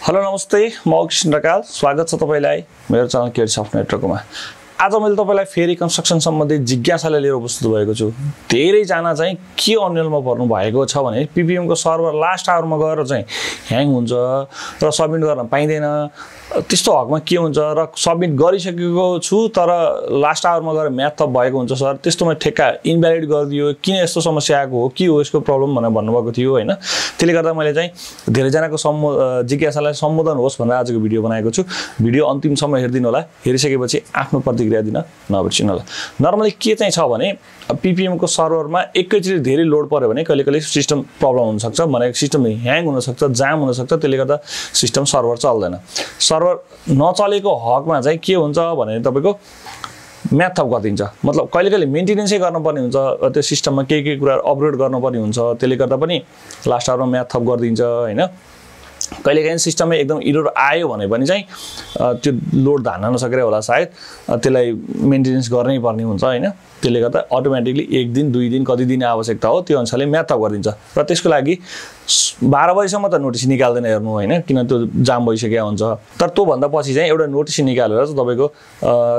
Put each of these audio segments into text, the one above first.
Hello नमस्ते म कृष्ण ढकाल स्वागत छ तपाईलाई मेरो च्यानल केयर सफ्ट नेटवर्कमा। आज मैले तपाईलाई फेरि कन्स्ट्रक्सन सम्बन्धी जिज्ञासाले लिएर उपस्थित भएको छु। धेरै जना चाहिँ के अन्यलमा पर्नु भएको छ भने पीपीएम को सर्भर लास्ट आवरमा गएर चाहिँ ह्याङ हुन्छ र सबमिट गर्न पाइदैन। त्यस्तो हकमा के हुन्छ र सबमिट गरिसकेको छु तर लास्ट आवरमा गएर म्याथ थप भएको हुन्छ सर, त्यस्तोमा ठेक्का इनभ्यालिड गरिदियो, किन यस्तो समस्या आएको हो, के हो यसको प्रब्लम भनेर भन्नुभएको थियो हैन। त्यसले गर्दा मैले चाहिँ धेरै जनाको जिज्ञासालाई सम्बोधन होस् भनेर आजको भिडियो बनाएको छु। भिडियो अन्तिमसम्म हेर्दिनु होला, हेरिसकेपछि आफ्नो प्रतिक्रिया दिन नबिर्सिनु होला। नर्मली के चाहिँ छ भने पीपीएम को सर्भरमा एकैचोटि धेरै लोड पर्यो भने कहिले सिस्टम प्रब्लम हुन सक्छ, भने सिस्टम ह्याङ हुन सक्छ, जाम हुन सक्छ। त्यसले गर्दा सिस्टम सर्भर चल्दैन। सर्भर नचलेको हकमा चाहिँ के हुन्छ भने तपाईको म्याथ थप गरिदिन्छ। मतलब कहिले मेन्टेनेन्सै गर्नुपर्ने हुन्छ, त्यो सिस्टममा के कुरा अपग्रेड गर्नुपर्ने हुन्छ। त्यसले गर्दा पनि लास्ट आवरमा म्याथ थप गरिदिन्छ हैन। कहिलेकाहीँ सिस्टममा एकदम एरर आयो भने पनि चाहिँ त्यो लोड धान्न नसकेर होला सायद, त्यसलाई मेन्टेनेन्स गर्नै पर्ने हुन्छ हैन। त्यसले गर्दा अटोमेटिकली 1 दिन 2 दिन कति दिन आवश्यकता हो त्यो अनुसारले म्याथ थप गरिदिन्छ। र त्यसको लागि 12 बजेसम्म त नोटिस निकाल्दैन हेर्नु हैन, किन त्यो जाम भइसकेको हुन्छ। तर त्यो भन्दा पछि चाहिँ एउटा नोटिस निकालेर चाहिँ तपाईको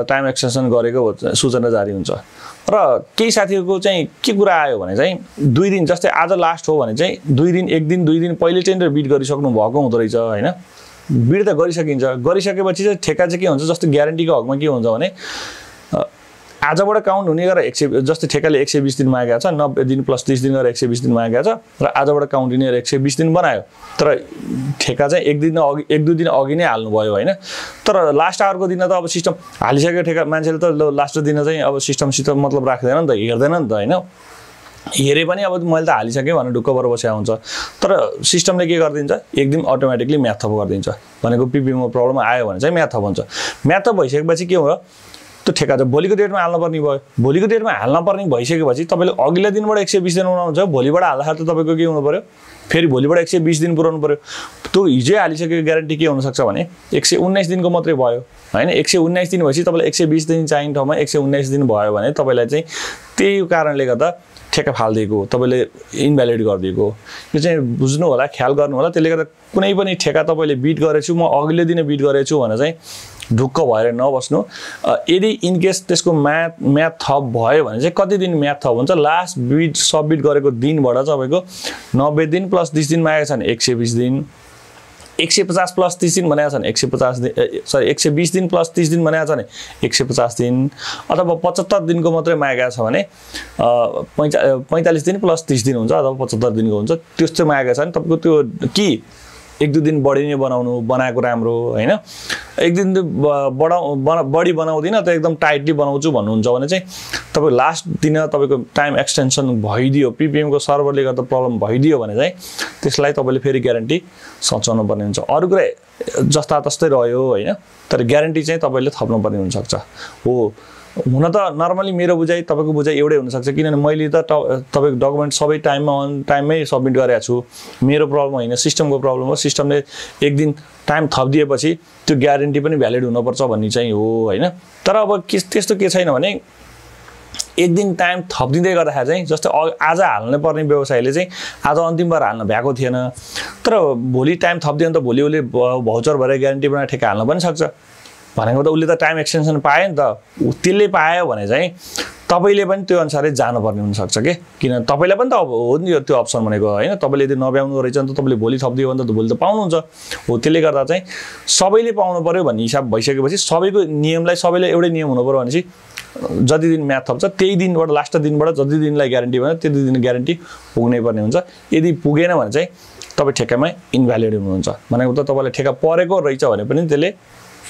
टाइम एक्सटेन्सन गरेको सूचना जारी हुन्छ। र केही साथीहरुको चाहिँ के कुरा आयो भने चाहिँ 2 दिन, जस्तै आज लास्ट हो भने चाहिँ 2 दिन 1 दिन 2 दिन पहिले टेन्डर बिड गरिसक्नु भएको हुँदो रहेछ हैन। बिड त गरिसकिन्छ, गरिसकेपछि चाहिँ ठेक्का चाहिँ के हुन्छ, जस्तै ग्यारेन्टीको हकमा के हुन्छ भने आजबाट काउन्ट हुने गरेर 100, जस्तै ठेक्काले 120 दिन मागेको छ, 90 दिन प्लस 30 दिन गरेर 120 दिन मागेको छ र आजबाट काउन्ट हुने गरेर 120 दिन बनायो। तर ठेक्का चाहिँ 1-2 दिन अघि नै हाल्नु भयो हैन। तर लास्ट आवरको दिन त अब सिस्टम हालिसकेको ठेक्का मान्छेले त लास्ट दिन चाहिँ अब सिस्टमसित मतलब राख्दैन नि त, हेर्दैन नि त हैन। हेरे पनि अब मैले त हालिसके भनेर ढुक्क भएर बसेको हुन्छ। तर सिस्टमले के गरिदिन्छ, एक दिन अटोमेटिकली म्याथ थप गरिदिन्छ। भनेको पीपीएममा प्रब्लम आयो भने चाहिँ म्याथ थप हुन्छ। म्याथ थप भइसकेपछि के हो, त्यो ठेक्का चाहिँ भोलिको डेटमा हाल्न पर्ने भयो। भोलिको डेटमा हाल्न पर्ने भइसकेपछि तपाईले अघिल्लो दिनबाट 120 दिन बनाउनुहुन्छ, भोलिबाट हाल्दाखेरि त तपाईको के हुनु पर्यो, फेरि भोलिबाट 120 दिन पुराउनु पर्यो। त्यो हिजो हालिसकेको ग्यारेन्टी के हुन सक्छ भने 119 दिनको मात्रै भयो हैन। 119 दिन भएपछि तपाईलाई 120 दिन चाहिने ठाउँमा 119 दिन भयो भने तपाईलाई चाहिँ त्यही कारणले गर्दा ठेक्का फाल्दिएको, तपाईले इनभ्यालिड गरिदिएको। यो चाहिँ बुझ्नु होला, ख्याल गर्नु होला। त्यसले गर्दा कुनै पनि ठेक्का तपाईले बिट गरेछु, म अघिल्लो दिन बिट गरेछु भने चाहिँ ढुक्क भएर नबस्नु। यदि इन केस त्यसको म्याथ थप भयो भने चाहिँ कति दिन म्याथ थप हुन्छ, लास्ट बिट सबमिट गरेको दिनबाट तपाईको 90 दिन प्लस 30 दिन मागेको छ भने 120 दिन, 150 प्लस 30 दिन भनेको छ भने 150 दिन, सरी 120 दिन प्लस 30 दिन भनेको छ भने 150 दिन, अथवा 75 दिनको मात्रै मागेको छ भने 45 दिन प्लस 30 दिन हुन्छ, अथवा 75 दिनको हुन्छ। त्यस्तो मागेको छ भने तपाईको त्यो कि 1-2 दिन बढी नै बनाएको राम्रो हैन। 1 दिन बढी बनाउँदिन त एकदम टाइटली बनाउँछु भन्नुहुन्छ भने चाहिँ तपाईको लास्ट दिन तपाईको टाइम एक्सटेन्सन भइदियो, पीपीएम को सर्भरले गर्दा प्रब्लम भइदियो भने चाहिँ त्यसलाई तपाईले फेरि ग्यारेन्टी सचाउनु पर्ने हुन्छ। अरु कुरा जस्ता तस्तै रह्यो हैन, तर ग्यारेन्टी चाहिँ तपाईले थप्नु पर्ने हुन सक्छ। हो हुन त नर्मली मेरो बुझाइ तपाईको बुझाइ एउटै हुन सक्छ, किनभने मैले त तपाईको डकुमेन्ट सबै टाइममा अन टाइममै सबमिट गरेको छु। मेरो प्रब्लम होइन, सिस्टमको प्रब्लम हो। सिस्टमले 1 दिन टाइम थपिदिएपछि त्यो ग्यारेन्टी पनि भ्यालिड हुनुपर्छ भन्ने चाहिँ हो हैन। तर अब त्यस्तो के छैन भने 1 दिन टाइम थपिदिँदै गर्दाखेरि चाहिँ जस्तै आज हाल्न पर्ने व्यवसायले चाहिँ आज अन्तिम बार हाल्न भ्याएको थिएन, तर भोलि टाइम थपिदियो भने त भोलि उसले भाउचर भएर ग्यारेन्टी बनाएर ठेक्का हाल्न पनि सक्छ। भनेको त उसले त टाइम एक्सटेन्सन पायो नि त। त्यसले पायो भने चाहिँ तपाईले पनि त्यो अनुसारले जानुपर्ने हुन सक्छ के, किन तपाईलाई पनि त अब हो नि त्यो अप्सन भनेको हैन। तपाईले यदि नभ्याउनु रहेछ भने त तपाईले भोलि थप्दियो भने त भोलि त पाउनुहुन्छ। हो त्यसले गर्दा चाहिँ सबैले पाउनु पर्यो भन्ने हिसाब भइसकेपछि सबैको नियमलाई सबैले एउटै नियम हुनु पर्यो भनेपछि जति दिन म्याथ थप्छ त्यही दिनबाट लास्ट दिनबाट जति दिनलाई ग्यारेन्टी भने त्यति दिन ग्यारेन्टी पुग्नै पर्ने हुन्छ। यदि पुगेन भने चाहिँ तपाई ठेक्कामै इनभ्यालिड हुनुहुन्छ। भनेको त तपाईलाई ठेक्का परेको रहेछ भने पनि त्यसले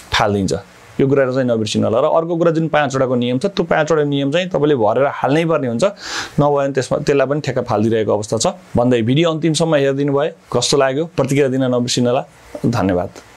फाल्दिन्छ। यो कुरा चाहिँ नबिर्सिनु होला। र अर्को कुरा जुन 5 वटाको नियम छ, त्यो 5 वटा नियम चाहिँ तपाईले भरेर हाल्नै पर्ने हुन्छ, नभए भने त्यसलाई पनि ठेक्का फाल्दिरहेको अवस्था छ भन्दै भिडियो अन्तिमसम्म हेरिदिनु भयो। कस्तो लाग्यो प्रतिक्रिया दिन नबिर्सिनु होला। धन्यवाद।